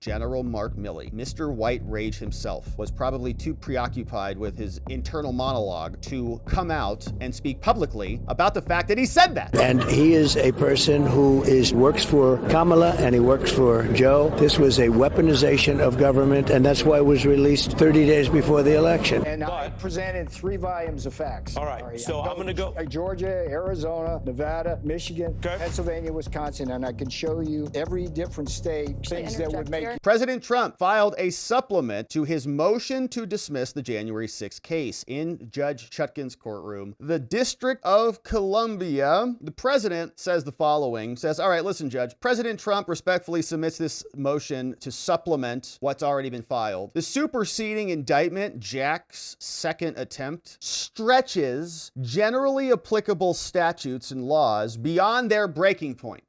General Mark Milley, Mr. White Rage himself, was probably too preoccupied with his internal monologue to come out and speak publicly about the fact that he said that. And he is a person who works for Kamala and he works for Joe. This was a weaponization of government, and that's why it was released 30 days before the election. And I presented 3 volumes of facts. All right, so I'm going to go. Georgia, Arizona, Nevada, Michigan, Pennsylvania, Wisconsin, and I can show you every different state, things that would make... President Trump filed a supplement to his motion to dismiss the January 6th case in Judge Chutkan's courtroom, the District of Columbia. The president says the following, says, all right, listen, Judge, President Trump respectfully submits this motion to supplement what's already been filed. The superseding indictment, Jack's second attempt, stretches generally applicable statutes and laws beyond their breaking point.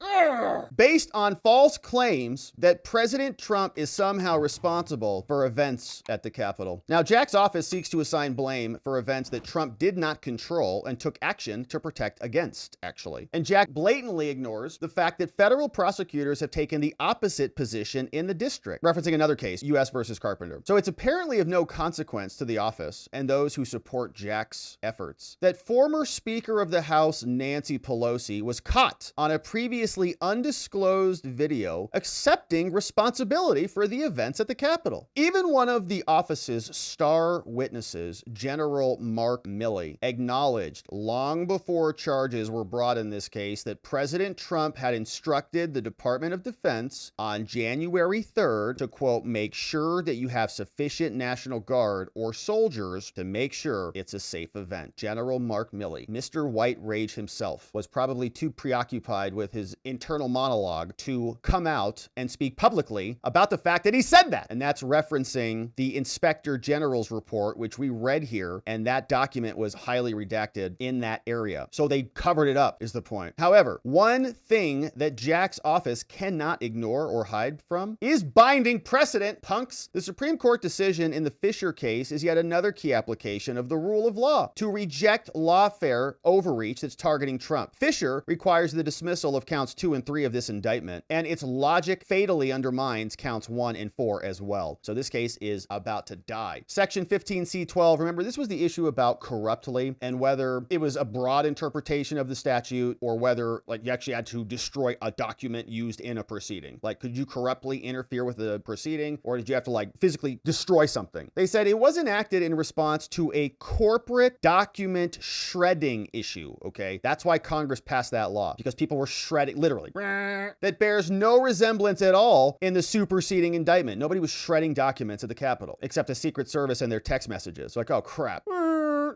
Based on false claims that President Trump is somehow responsible for events at the Capitol. Now, Jack's office seeks to assign blame for events that Trump did not control and took action to protect against, actually. And Jack blatantly ignores the fact that federal prosecutors have taken the opposite position in the district, referencing another case, U.S. versus Carpenter. So it's apparently of no consequence to the office and those who support Jack's efforts that former Speaker of the House Nancy Pelosi was caught on a previously undisclosed video accepting responsibility for the events at the Capitol. Even one of the office's star witnesses, General Mark Milley, acknowledged long before charges were brought in this case that President Trump had instructed the Department of Defense on January 3rd to, quote, make sure that you have sufficient National Guard or soldiers to make sure it's a safe event. General Mark Milley, Mr. White Rage himself, was probably too preoccupied with his internal monologue to come out and speak publicly about the fact that he said that. And that's referencing the Inspector General's report, which we read here, and that document was highly redacted in that area. So they covered it up, is the point. However, one thing that Jack's office cannot ignore or hide from is binding precedent, punks. The Supreme Court decision in the Fisher case is yet another key application of the rule of law to reject lawfare overreach that's targeting Trump. Fisher requires the dismissal of counts 2 and 3 of this indictment, and its logic fatally undermines counts 1 and 4 as well. So this case is about to die. Section 15C12, remember, this was the issue about corruptly and whether it was a broad interpretation of the statute or whether, like, you actually had to destroy a document used in a proceeding. Like, could you corruptly interfere with the proceeding, or did you have to, like, physically destroy something? They said it was enacted in response to a corporate document shredding issue, okay? That's why Congress passed that law, because people were shredding, literally. That bears no resemblance at all in the superseding indictment. Nobody was shredding documents at the Capitol, except the Secret Service and their text messages. Like, oh, crap.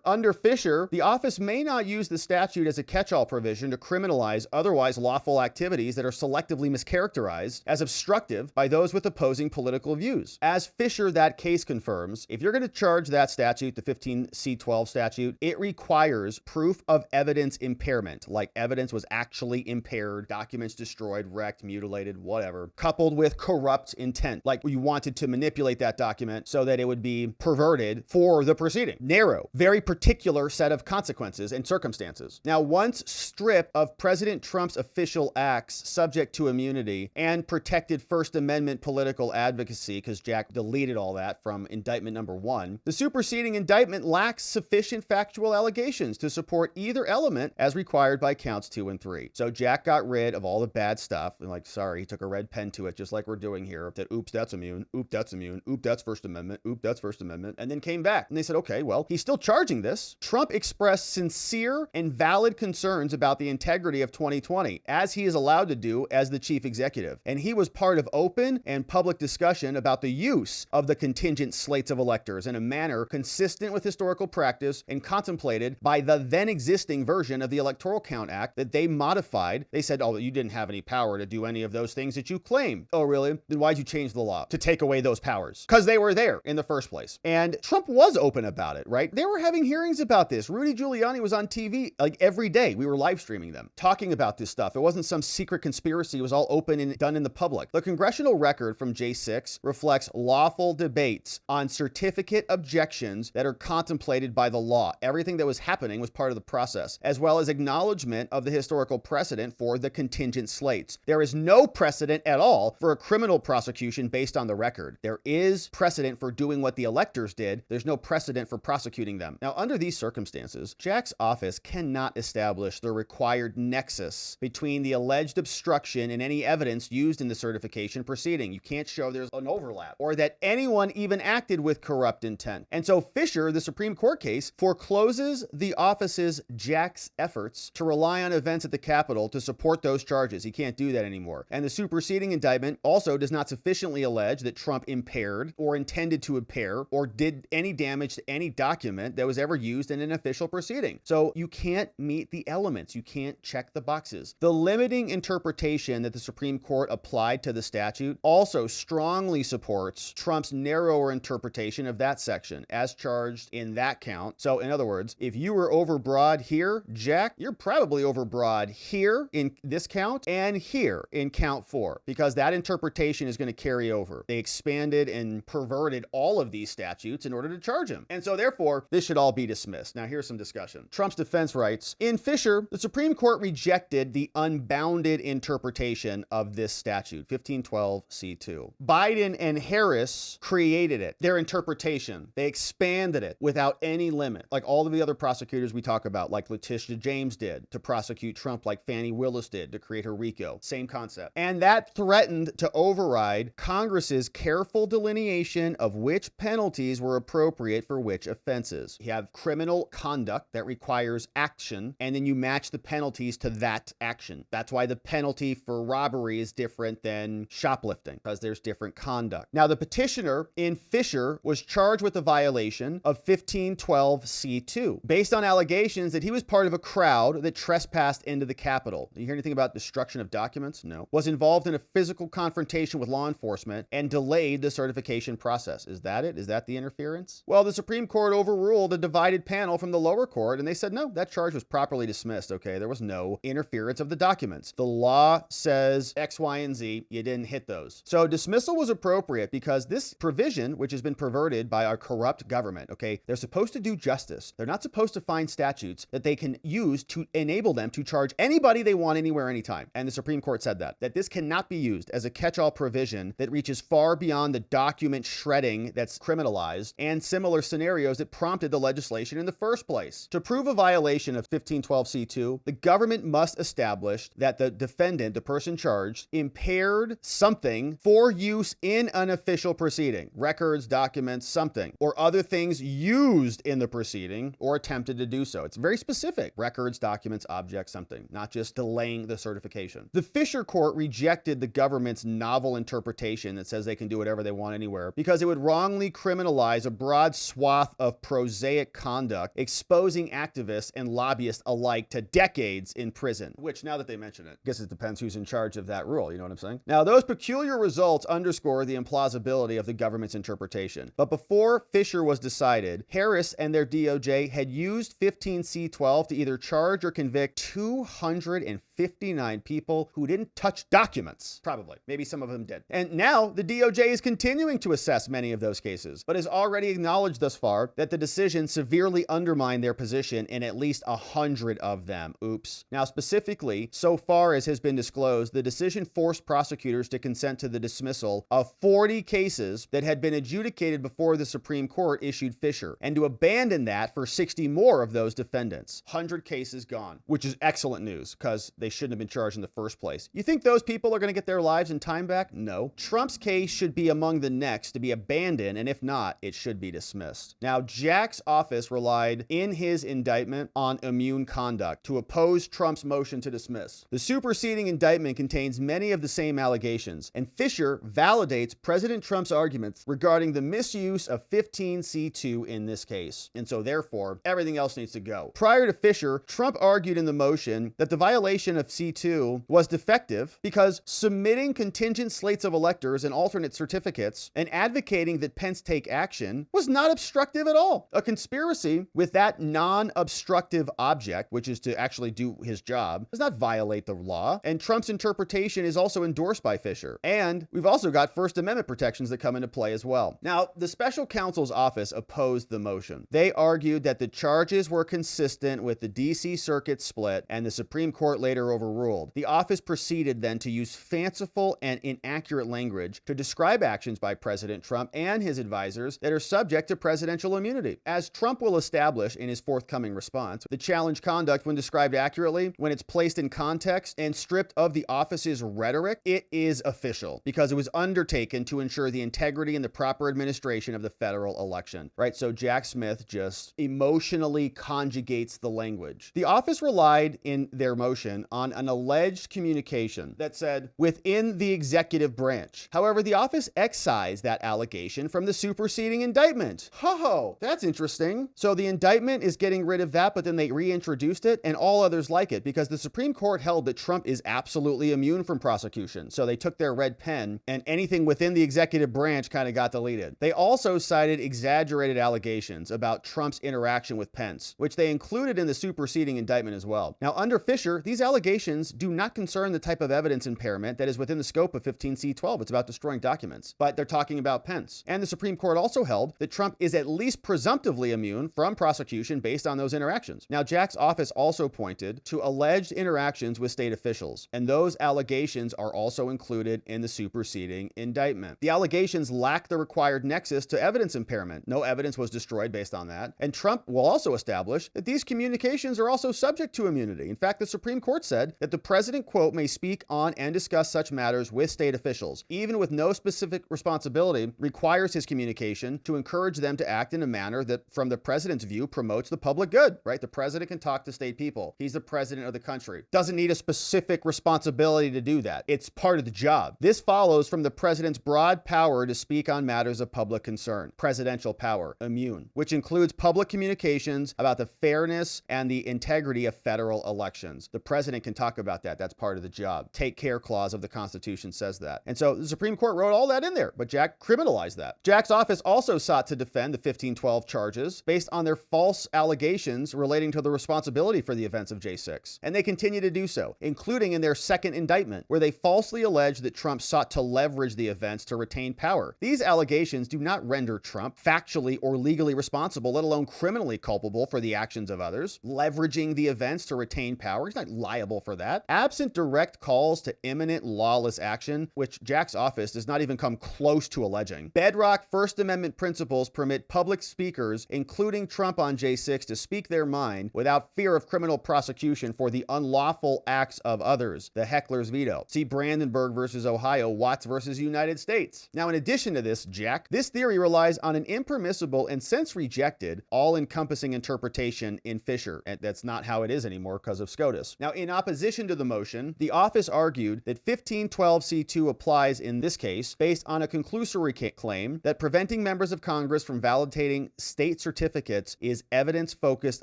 Under Fisher, the office may not use the statute as a catch-all provision to criminalize otherwise lawful activities that are selectively mischaracterized as obstructive by those with opposing political views. As Fisher, that case confirms, if you're going to charge that statute, the 15C12 statute, it requires proof of evidence impairment, like evidence was actually impaired, documents destroyed, wrecked, mutilated, whatever, coupled with corrupt intent, like you wanted to manipulate that document so that it would be perverted for the proceeding. Narrow, very particular set of consequences and circumstances. Now, once stripped of President Trump's official acts subject to immunity and protected First Amendment political advocacy, because Jack deleted all that from indictment number 1, the superseding indictment lacks sufficient factual allegations to support either element as required by counts 2 and 3. So Jack got rid of all the bad stuff and, like, sorry, he took a red pen to it, just like we're doing here, that oops, that's immune, oop, that's immune, oop, that's First Amendment, oop, that's First Amendment, and then came back. And they said, okay, well, he's still charging this. Trump expressed sincere and valid concerns about the integrity of 2020, as he is allowed to do as the chief executive. And he was part of open and public discussion about the use of the contingent slates of electors in a manner consistent with historical practice and contemplated by the then existing version of the Electoral Count Act that they modified. They said, oh, you didn't have any power to do any of those things that you claim. Oh, really? Then why'd you change the law to take away those powers? Because they were there in the first place. And Trump was open about it, right? They were having hearings hearings about this. Rudy Giuliani was on TV like every day. We were live streaming them, talking about this stuff. It wasn't some secret conspiracy. It was all open and done in the public. The congressional record from J6 reflects lawful debates on certificate objections that are contemplated by the law. Everything that was happening was part of the process, as well as acknowledgement of the historical precedent for the contingent slates. There is no precedent at all for a criminal prosecution based on the record. There is precedent for doing what the electors did. There's no precedent for prosecuting them. Now, under these circumstances, Jack's office cannot establish the required nexus between the alleged obstruction and any evidence used in the certification proceeding. You can't show there's an overlap or that anyone even acted with corrupt intent. And so Fisher, the Supreme Court case, forecloses the office's Jack's efforts to rely on events at the Capitol to support those charges. He can't do that anymore. And the superseding indictment also does not sufficiently allege that Trump impaired or intended to impair or did any damage to any document that was ever used in an official proceeding. So you can't meet the elements. You can't check the boxes. The limiting interpretation that the Supreme Court applied to the statute also strongly supports Trump's narrower interpretation of that section as charged in that count. So in other words, if you were overbroad here, Jack, you're probably overbroad here in this count and here in count 4, because that interpretation is going to carry over. They expanded and perverted all of these statutes in order to charge him. And so therefore, this should all be dismissed. Now here's some discussion. Trump's defense writes, in Fisher, the Supreme Court rejected the unbounded interpretation of this statute, 1512C2. Biden and Harris created it, their interpretation. They expanded it without any limit, like all of the other prosecutors we talk about, like Letitia James did to prosecute Trump, like Fani Willis did to create her RICO. Same concept. And that threatened to override Congress's careful delineation of which penalties were appropriate for which offenses. You have criminal conduct that requires action, and then you match the penalties to that action. That's why the penalty for robbery is different than shoplifting, because there's different conduct. Now, the petitioner in Fisher was charged with a violation of 1512C2 based on allegations that he was part of a crowd that trespassed into the Capitol. You hear anything about destruction of documents? No. Was involved in a physical confrontation with law enforcement and delayed the certification process. Is that it? Is that the interference? Well, the Supreme Court overruled a divided panel from the lower court, and they said, no, that charge was properly dismissed, okay? There was no interference of the documents. The law says X, Y, and Z. You didn't hit those. So dismissal was appropriate because this provision, which has been perverted by our corrupt government, okay, they're supposed to do justice. They're not supposed to find statutes that they can use to enable them to charge anybody they want anywhere, anytime. And the Supreme Court said that this cannot be used as a catch-all provision that reaches far beyond the document shredding that's criminalized and similar scenarios that prompted the legislation in the first place. To prove a violation of 1512C2, the government must establish that the defendant, the person charged, impaired something for use in an official proceeding, records, documents, something, or other things used in the proceeding or attempted to do so. It's very specific. Records, documents, objects, something, not just delaying the certification. The Fisher court rejected the government's novel interpretation that says they can do whatever they want anywhere because it would wrongly criminalize a broad swath of prosaic conduct, exposing activists and lobbyists alike to decades in prison, which now that they mention it, I guess it depends who's in charge of that rule. You know what I'm saying? Now, those peculiar results underscore the implausibility of the government's interpretation. But before Fisher was decided, Harris and their DOJ had used 15C12 to either charge or convict 259 people who didn't touch documents. Probably. Maybe some of them did. And now the DOJ is continuing to assess many of those cases, but has already acknowledged thus far that the decision severely undermined their position in at least 100 of them. Oops. Now, specifically, so far as has been disclosed, the decision forced prosecutors to consent to the dismissal of 40 cases that had been adjudicated before the Supreme Court issued Fisher, and to abandon that for 60 more of those defendants. 100 cases gone, which is excellent news because they shouldn't have been charged in the first place. You think those people are going to get their lives and time back? No. Trump's case should be among the next to be abandoned, and if not, it should be dismissed. Now, Jack's office relied in his indictment on immune conduct to oppose Trump's motion to dismiss. The superseding indictment contains many of the same allegations, and Fisher validates President Trump's arguments regarding the misuse of 15C2 in this case. And so therefore, everything else needs to go. Prior to Fisher, Trump argued in the motion that the violation of C2 was defective because submitting contingent slates of electors and alternate certificates and advocating that Pence take action was not obstructive at all. A conspiracy conspiracy with that non-obstructive object, which is to actually do his job, does not violate the law. And Trump's interpretation is also endorsed by Fisher. And we've also got First Amendment protections that come into play as well. Now, the special counsel's office opposed the motion. They argued that the charges were consistent with the D.C. Circuit split, and the Supreme Court later overruled. The office proceeded then to use fanciful and inaccurate language to describe actions by President Trump and his advisors that are subject to presidential immunity. As Trump will establish in his forthcoming response, the challenged conduct, when described accurately, when it's placed in context and stripped of the office's rhetoric, it is official because it was undertaken to ensure the integrity and the proper administration of the federal election, right? So Jack Smith just emotionally conjugates the language. The office relied in their motion on an alleged communication that said, within the executive branch. However, the office excised that allegation from the superseding indictment. Ho, that's interesting. So the indictment is getting rid of that, but then they reintroduced it and all others like it because the Supreme Court held that Trump is absolutely immune from prosecution. So they took their red pen and anything within the executive branch kind of got deleted. They also cited exaggerated allegations about Trump's interaction with Pence, which they included in the superseding indictment as well. Now, under Fisher, these allegations do not concern the type of evidence impairment that is within the scope of 15c12. It's about destroying documents, but they're talking about Pence. And the Supreme Court also held that Trump is at least presumptively immune from prosecution based on those interactions. Now, Jack's office also pointed to alleged interactions with state officials, and those allegations are also included in the superseding indictment. The allegations lack the required nexus to evidence impairment. No evidence was destroyed based on that. And Trump will also establish that these communications are also subject to immunity. In fact, the Supreme Court said that the president, quote, may speak on and discuss such matters with state officials, even with no specific responsibility, requires his communication to encourage them to act in a manner that, from the president's view, promotes the public good, right? The president can talk to state people. He's the president of the country. Doesn't need a specific responsibility to do that. It's part of the job. This follows from the president's broad power to speak on matters of public concern. Presidential power, immune, which includes public communications about the fairness and the integrity of federal elections. The president can talk about that. That's part of the job. Take care clause of the Constitution says that. And so the Supreme Court wrote all that in there, but Jack criminalized that. Jack's office also sought to defend the 1512 charges based on their false allegations relating to the responsibility for the events of J6. And they continue to do so, including in their second indictment, where they falsely alleged that Trump sought to leverage the events to retain power. These allegations do not render Trump factually or legally responsible, let alone criminally culpable for the actions of others. Leveraging the events to retain power, he's not liable for that. Absent direct calls to imminent lawless action, which Jack's office does not even come close to alleging. Bedrock First Amendment principles permit public speakers, including Trump on J6, to speak their mind without fear of criminal prosecution for the unlawful acts of others. The heckler's veto. See Brandenburg versus Ohio, Watts versus United States. Now, in addition to this, this theory relies on an impermissible and since rejected all-encompassing interpretation in Fisher. And that's not how it is anymore because of SCOTUS. Now, in opposition to the motion, the office argued that 1512c2 applies in this case based on a conclusory claim that preventing members of Congress from validating state certificates is evidence-focused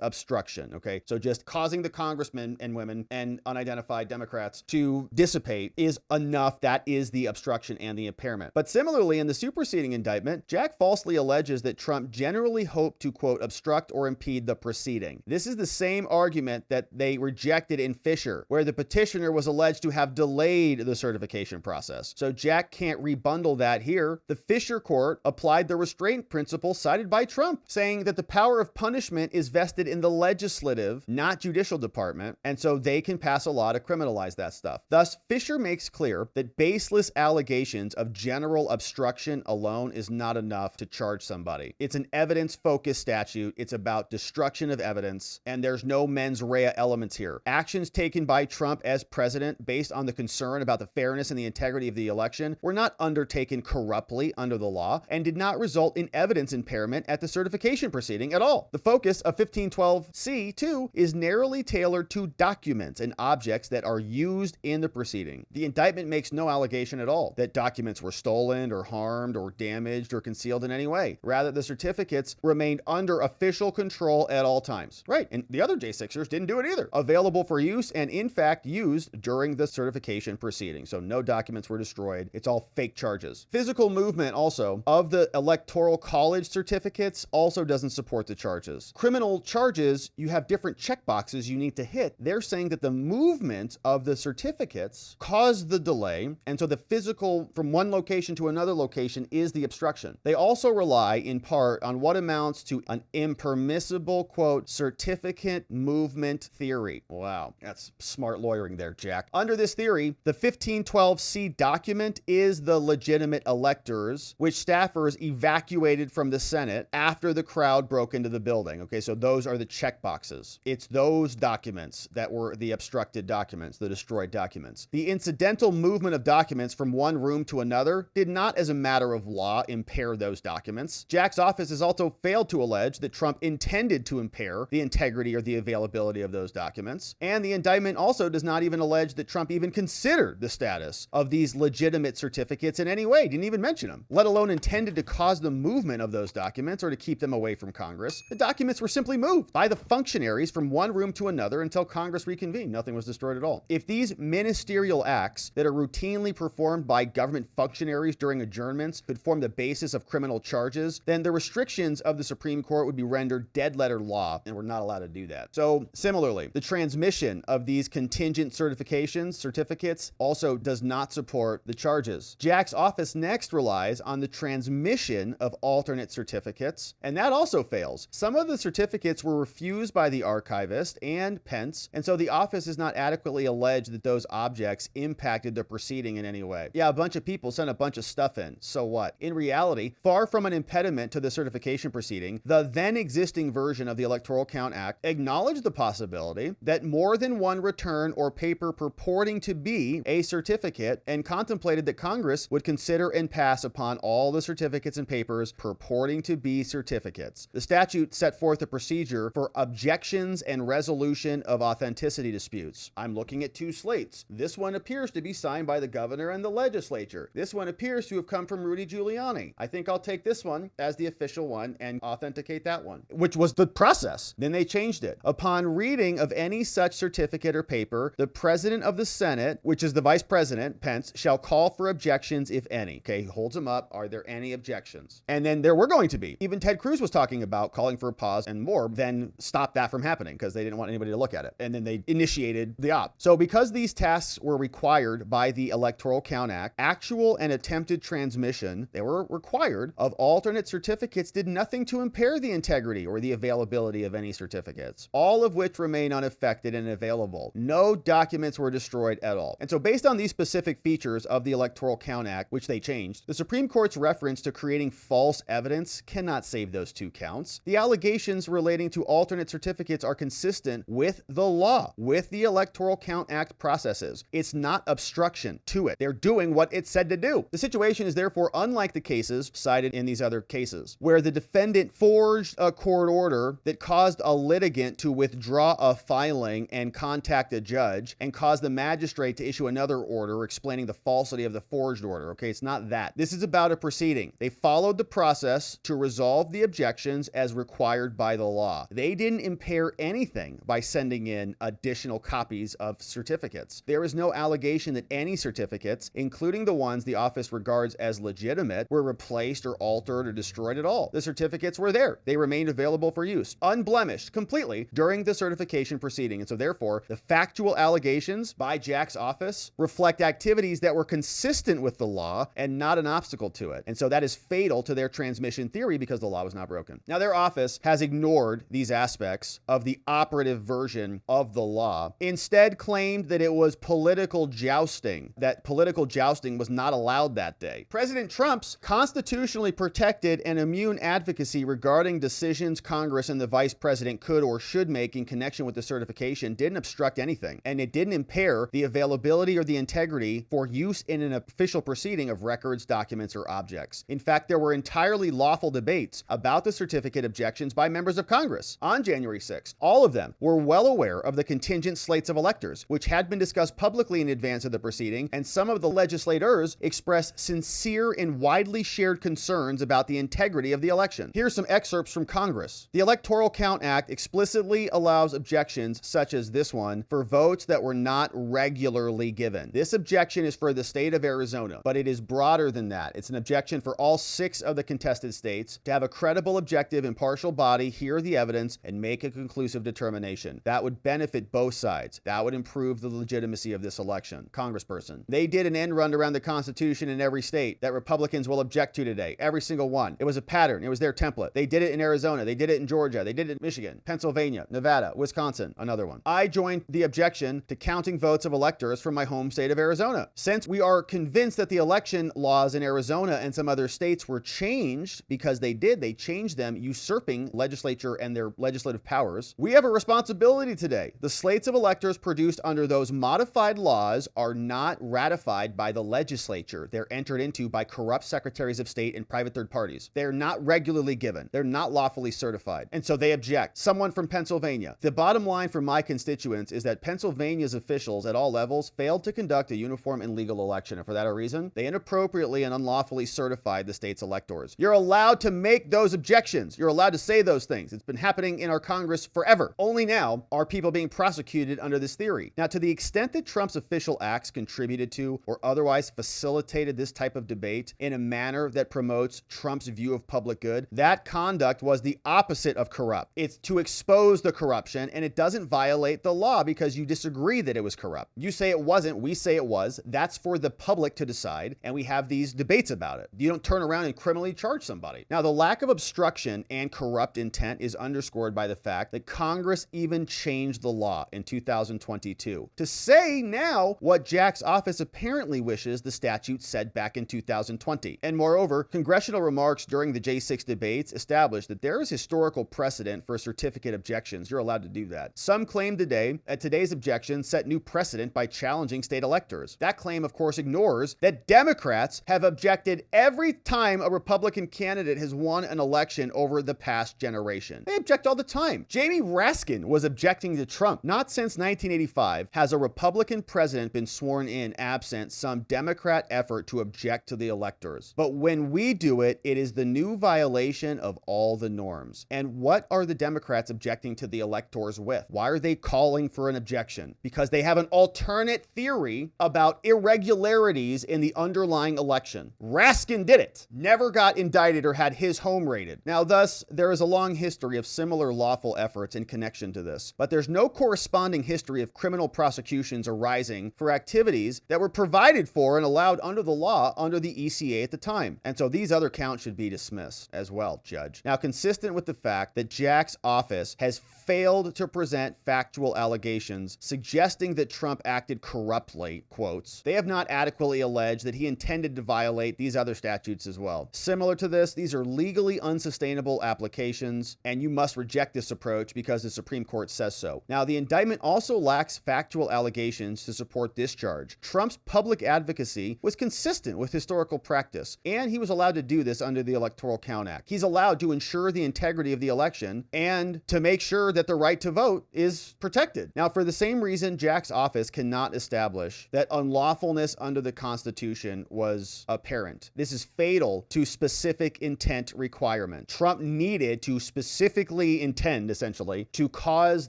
obstruction, okay? So just causing the congressmen and women and unidentified Democrats to dissipate is enough. That is the obstruction and the impairment. But similarly, in the superseding indictment, Jack falsely alleges that Trump generally hoped to, quote, obstruct or impede the proceeding. This is the same argument that they rejected in Fisher, where the petitioner was alleged to have delayed the certification process. So Jack can't rebundle that here. The Fisher court applied the restraint principle cited by Trump, saying that the power of punishment is vested in the legislative, not judicial department, and so they can pass a law to criminalize that stuff. Thus, Fisher makes clear that baseless allegations of general obstruction alone is not enough to charge somebody. It's an evidence-focused statute. It's about destruction of evidence, and there's no mens rea elements here. Actions taken by Trump as president based on the concern about the fairness and the integrity of the election were not undertaken corruptly under the law and did not result in evidence impairment at the certification proceeding at all. The focus of 1512c2 is narrowly tailored to documents and objects that are used in the proceeding. The indictment makes no allegation at all that documents were stolen or harmed or damaged or concealed in any way. Rather, the certificates remained under official control at all times. Right, and the other J6ers didn't do it either. Available for use and in fact used during the certification proceeding. So no documents were destroyed. It's all fake charges. Physical movement also of the electoral college certificates also doesn't doesn't support the charges. Criminal charges, you have different checkboxes you need to hit. They're saying that the movement of the certificates caused the delay, and so the physical from one location to another location is the obstruction. They also rely in part on what amounts to an impermissible, quote, certificate movement theory. Wow, that's smart lawyering there, Jack. Under this theory, the 1512C document is the legitimate electors, which staffers evacuated from the Senate after the crowd broke into the building. Okay, so those are the checkboxes. It's those documents that were the obstructed documents, the destroyed documents. The incidental movement of documents from one room to another did not, as a matter of law, impair those documents. Jack's office has also failed to allege that Trump intended to impair the integrity or the availability of those documents. And the indictment also does not even allege that Trump even considered the status of these legitimate certificates in any way, didn't even mention them, let alone intended to cause the movement of those documents or to keep them away from Congress. The documents were simply moved by the functionaries from one room to another until Congress reconvened. Nothing was destroyed at all. If these ministerial acts that are routinely performed by government functionaries during adjournments could form the basis of criminal charges, then the restrictions of the Supreme Court would be rendered dead letter law, and we're not allowed to do that. So similarly, the transmission of these contingent certificates also does not support the charges. Jack's office next relies on the transmission of alternate certificates, and that also fails. Some of the certificates were refused by the archivist and Pence, and so the office is not adequately alleged that those objects impacted the proceeding in any way. Yeah, a bunch of people sent a bunch of stuff in, so what? In reality, far from an impediment to the certification proceeding, the then existing version of the Electoral Count Act acknowledged the possibility that more than one return or paper purporting to be a certificate, and contemplated that Congress would consider and pass upon all the certificates and papers purporting to be certificates. The statute set forth a procedure for objections and resolution of authenticity disputes. I'm looking at two slates. This one appears to be signed by the governor and the legislature. This one appears to have come from Rudy Giuliani. I think I'll take this one as the official one and authenticate that one, which was the process. Then they changed it. Upon reading of any such certificate or paper, the president of the Senate, which is the vice president, Pence, shall call for objections if any. Okay, he holds them up. Are there any objections? And then there were going to be. Even Ted Cruz was talking about calling for a pause and more, then stopped that from happening because they didn't want anybody to look at it. And then they initiated the op. So because these tasks were required by the Electoral Count Act, actual and attempted transmission, they were required, of alternate certificates did nothing to impair the integrity or the availability of any certificates, all of which remain unaffected and available. No documents were destroyed at all. And so based on these specific features of the Electoral Count Act, which they changed, the Supreme Court's reference to creating false evidence cannot save those two counts. The allegations relating to alternate certificates are consistent with the law, with the Electoral Count Act processes. It's not obstruction to it. They're doing what it said to do. The situation is therefore unlike the cases cited in these other cases, where the defendant forged a court order that caused a litigant to withdraw a filing and contact a judge and caused the magistrate to issue another order explaining the falsity of the forged order. Okay, it's not that. This is about a proceeding. They followed the process to resolve the objections as required by the law. They didn't impair anything by sending in additional copies of certificates. There is no allegation that any certificates, including the ones the office regards as legitimate, were replaced or altered or destroyed at all. The certificates were there. They remained available for use, unblemished, completely during the certification proceeding. And so therefore, the factual allegations by Jack's office reflect activities that were consistent with the law and not an obstacle to it. And so that is fatal to their transmission theory because the law was not broken. Now, their office has ignored these aspects of the operative version of the law, instead claimed that it was political jousting, that political jousting was not allowed that day. President Trump's constitutionally protected and immune advocacy regarding decisions Congress and the vice president could or should make in connection with the certification didn't obstruct anything, and it didn't impair the availability or the integrity for use in an official proceeding of records, documents, or objects. In fact, there were entirely lawful debates about the certificate objections by members of Congress on January 6th. All of them were well aware of the contingent slates of electors, which had been discussed publicly in advance of the proceeding, and some of the legislators expressed sincere and widely shared concerns about the integrity of the election. Here's some excerpts from Congress. The Electoral Count Act explicitly allows objections such as this one for votes that were not regularly given. This objection is for the state of Arizona, but it is broader than that. It's an objection for all 6 of the contested states to have a credible objection objective, impartial body hear the evidence and make a conclusive determination. That would benefit both sides. That would improve the legitimacy of this election. Congressperson. They did an end run around the Constitution in every state that Republicans will object to today. Every single one. It was a pattern. It was their template. They did it in Arizona. They did it in Georgia. They did it in Michigan, Pennsylvania, Nevada, Wisconsin, another one. I joined the objection to counting votes of electors from my home state of Arizona. Since we are convinced that the election laws in Arizona and some other states were changed because they changed them, usurping legislature and their legislative powers, we have a responsibility today. The slates of electors produced under those modified laws are not ratified by the legislature. They're entered into by corrupt secretaries of state and private third parties. They're not regularly given. They're not lawfully certified. And so they object. Someone from Pennsylvania. The bottom line for my constituents is that Pennsylvania's officials at all levels failed to conduct a uniform and legal election. And for that reason, they inappropriately and unlawfully certified the state's electors. You're allowed to make those objections. You're allowed to say those things. It's been happening in our Congress forever. Only now are people being prosecuted under this theory. Now, to the extent that Trump's official acts contributed to or otherwise facilitated this type of debate in a manner that promotes Trump's view of public good, that conduct was the opposite of corrupt. It's to expose the corruption, and it doesn't violate the law because you disagree that it was corrupt. You say it wasn't, we say it was. That's for the public to decide, and we have these debates about it. You don't turn around and criminally charge somebody. Now, the lack of obstruction and corrupt intent is underscored by the fact that Congress even changed the law in 2022 to say now what Jack's office apparently wishes the statute said back in 2020. And moreover, congressional remarks during the J6 debates established that there is historical precedent for certificate objections. You're allowed to do that. Some claim today that today's objection set new precedent by challenging state electors. That claim, of course, ignores that Democrats have objected every time a Republican candidate has won an election over the past generation. They object all the time. Jamie Raskin was objecting to Trump. Not since 1985 has a Republican president been sworn in absent some Democrat effort to object to the electors. But when we do it, it is the new violation of all the norms. And what are the Democrats objecting to the electors with? Why are they calling for an objection? Because they have an alternate theory about irregularities in the underlying election. Raskin did it. Never got indicted or had his home raided. Now, thus, there is a long history of similar lawful efforts in connection to this, but there's no corresponding history of criminal prosecutions arising for activities that were provided for and allowed under the law under the ECA at the time. And so these other counts should be dismissed as well, Judge. Now, consistent with the fact that Jack's office has failed to present factual allegations suggesting that Trump acted corruptly, quotes, they have not adequately alleged that he intended to violate these other statutes as well. Similar to this, these are legally unsustainable applications, and you must reject this approach because the Supreme Court says so. Now, the indictment also lacks factual allegations to support this charge. Trump's public advocacy was consistent with historical practice, and he was allowed to do this under the Electoral Count Act. He's allowed to ensure the integrity of the election and to make sure that the right to vote is protected. Now, for the same reason, Jack's office cannot establish that unlawfulness under the Constitution was apparent. This is fatal to specific intent requirement. Trump needed to specifically intend, essentially, to cause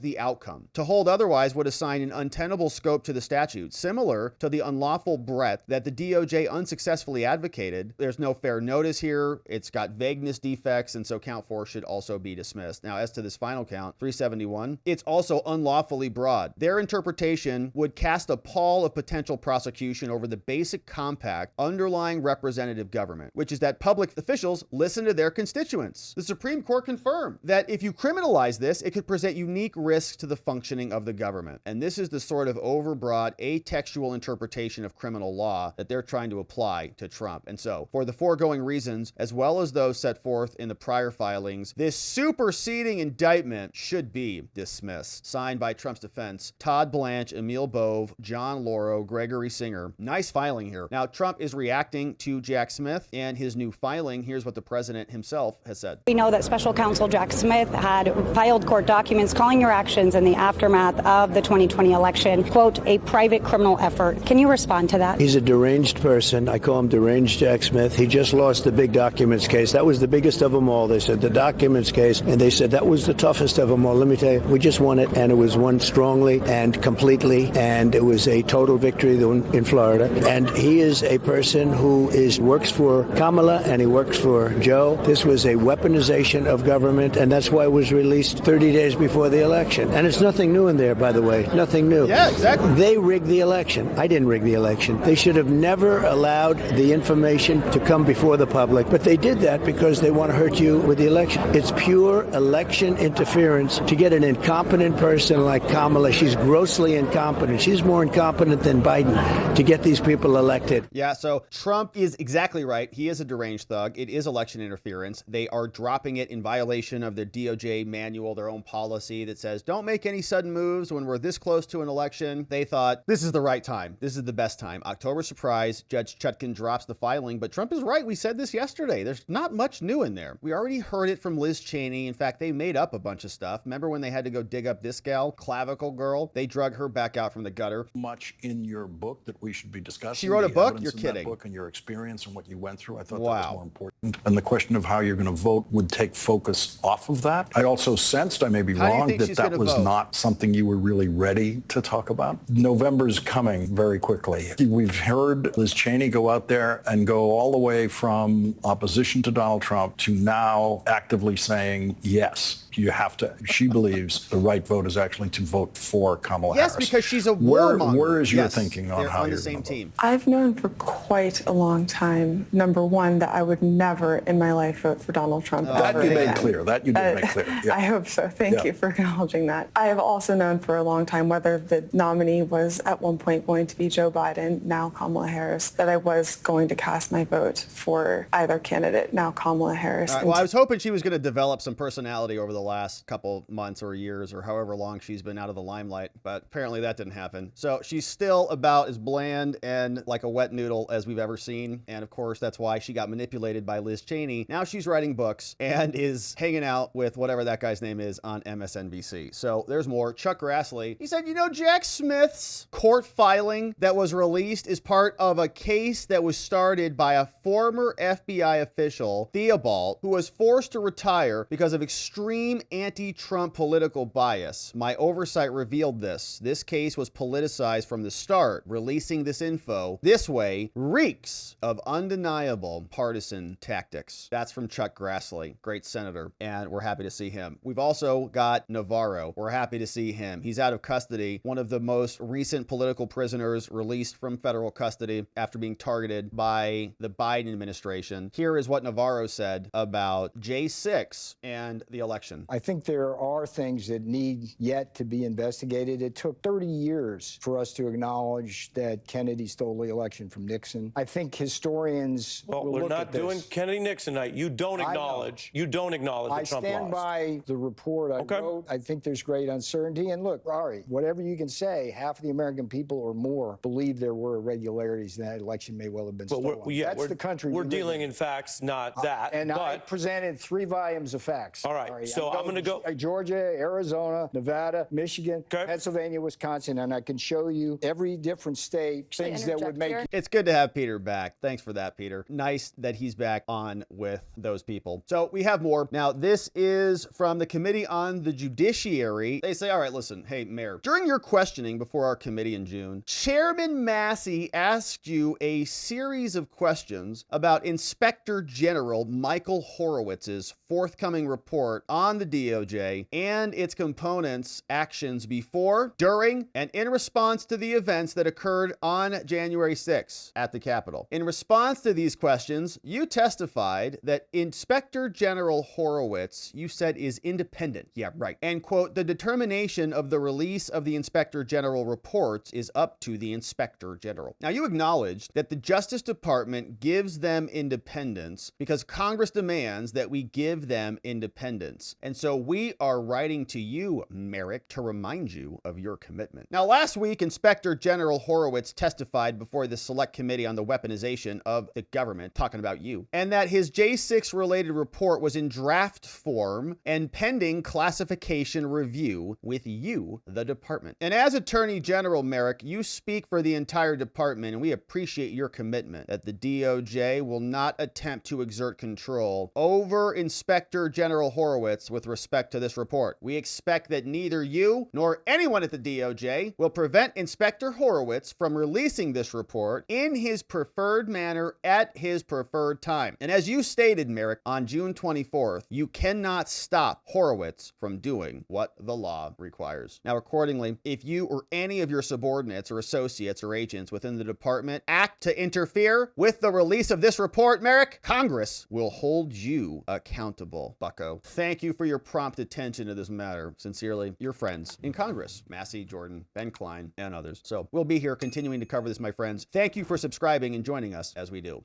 the outcome. To hold otherwise would assign an untenable scope to the statute, similar to the unlawful breadth that the DOJ unsuccessfully advocated. There's no fair notice here. It's got vagueness defects, and so count 4 should also be dismissed. Now, as to this final count, 371, it's also unlawfully broad. Their interpretation would cast a pall of potential prosecution over the basic compact underlying representative government, which is that public officials listen to their constituents. The Supreme Court confirmed that if you criminalize this, it could present unique risks to the functioning of the government. And this is the sort of overbroad, atextual interpretation of criminal law that they're trying to apply to Trump. And so, for the foregoing reasons, as well as those set forth in the prior filings, this superseding indictment should be dismissed. Signed by Trump's defense, Todd Blanche, Emil Bove, John Lauro, Gregory Singer. Nice filing here. Now, Trump is reacting to Jack Smith and his new filing. Here's what the president himself has said. We know that Special Counsel Jack Smith had filed court documents calling your actions in the aftermath of the 2020 election, quote, a private criminal effort. Can you respond to that? He's a deranged person. I call him deranged Jack Smith. He just lost the big documents case. That was the biggest of them all. They said the documents case, and they said that was the toughest of them all. Let me tell you, we just won it, and it was won strongly and completely, and it was a total victory in Florida. And he is a person who works for Kamala and he works for Joe. This was a weaponization of government, and that's why it was released 30 days before the election. And it's nothing new in there, by the way, nothing new. Yeah, exactly. They rigged the election. I didn't rig the election. They should have never allowed the information to come before the public, but they did that because they want to hurt you with the election. It's pure election interference to get an incompetent person like Kamala. She's grossly incompetent. She's more incompetent than Biden to get these people elected. Yeah, so Trump is exactly right. He is a deranged thug. It is election interference. They are dropping it in violation of the DOJ manual, their own policy that says don't make any sudden moves when we're this close to an election. They thought this is the right time. This is the best time. October surprise, Judge Chutkan drops the filing, but Trump is right. We said this yesterday. There's not much new in there. We already heard it from Liz Cheney. In fact, they made up a bunch of stuff. Remember when they had to go dig up this gal, Clavicle Girl? They drug her back out from the gutter. Much in your book that we should be discussing. She wrote a book? You're kidding. That book and your experience and what you went through. I thought that was more important. And the question of how you're going to vote would take focus off of that. I also sensed, I may be wrong, that was not something you were really ready to talk about. November's coming very quickly. We've heard Liz Cheney go out there and go all the way from opposition to Donald Trump to now actively saying, yes, you have to. She believes the right vote is actually to vote for Kamala Harris. Yes, because she's a warmonger. Where is your thinking on how on you're the same team? I've known for quite a long time, number one, that I would never in my life vote for Donald Trump. That you made clear. That you did make clear. Yeah. I hope so. Thank you for acknowledging that. I have also known for a long time, whether the nominee was at one point going to be Joe Biden, now Kamala Harris, that I was going to cast my vote for either candidate, now Kamala Harris. Well, I was hoping she was going to develop some personality over the last couple months or years or however long she's been out of the limelight, but apparently that didn't happen. So she's still about as bland and like a wet noodle as we've ever seen. And of course, that's why she got manipulated by Liz Cheney. Now she's writing books and is hanging out with whatever that guy's name is on MSNBC. So there's more. Chuck Grassley, he said, you know, Jack Smith's court filing that was released is part of a case that was started by a former FBI official, Theobald, who was forced to retire because of extreme anti-Trump political bias. My oversight revealed this. This case was politicized from the start. Releasing this info this way reeks of undeniable partisan tactics. That's from Chuck Grassley, great senator, and we're happy to see him. We've also got Navarro. We're happy to see him. He's out of custody, one of the most recent political prisoners released from federal custody after being targeted by the Biden administration. Here is what Navarro said about J6 and the election. I think there are things that need yet to be investigated. It took 30 years for us to acknowledge that Kennedy stole the election from Nixon. I think historians will we're look not at this. doing Kennedy-Nixon night. You don't acknowledge the Trump laws. I stand by the report I wrote. I think there's great uncertainty. And look, Ari, whatever you can say, half of the American people or more believe there were irregularities in that election may well have been stolen. That's the country we're dealing in facts, not that. And I presented 3 volumes of facts. All right, Ari. so I'm going to go. Georgia, Arizona, Nevada, Michigan, Pennsylvania, Wisconsin, and I can show you every different state, things that would make... It's good to have Peter back. Thanks for that, Peter. Nice that he's back on with those people. So we have more. Now, this is from the Committee on the Judiciary. They say, all right, listen, hey, Mayor, during your questioning before our committee in June, Chairman Massey asked you a series of questions about Inspector General Michael Horowitz's forthcoming report on the DOJ and its components' actions before, during, and in response to the events that occurred on January 6th at the Capitol. In response to these questions, you testified that Inspector General Horowitz, you said, is independent. Yeah, right. And quote, the determination of the release of the Inspector General reports is up to the Inspector General. Now, you acknowledged that the Justice Department gives them independence because Congress demands that we give them independence. And so we are writing to you, Merrick, to remind you of your commitment. Now, last week, Inspector General Horowitz testified before the Select Committee on the Weaponization of the Government, talking about you, and that his J6-related report was in draft form and pending classification review with you, the department. And as Attorney General Merrick, you speak for the entire department, and we appreciate your commitment that the DOJ will not attempt to exert control over Inspector General Horowitz with respect to this report. We expect that neither you nor anyone at the DOJ will prevent Inspector Horowitz from releasing this report in his preferred manner at his preferred time. crime. And as you stated, Merrick, on June 24th, you cannot stop Horowitz from doing what the law requires. Now, accordingly, if you or any of your subordinates or associates or agents within the department act to interfere with the release of this report, Merrick, Congress will hold you accountable, bucko. Thank you for your prompt attention to this matter. Sincerely, your friends in Congress, Massey, Jordan, Ben Klein, and others. So we'll be here continuing to cover this, my friends. Thank you for subscribing and joining us as we do.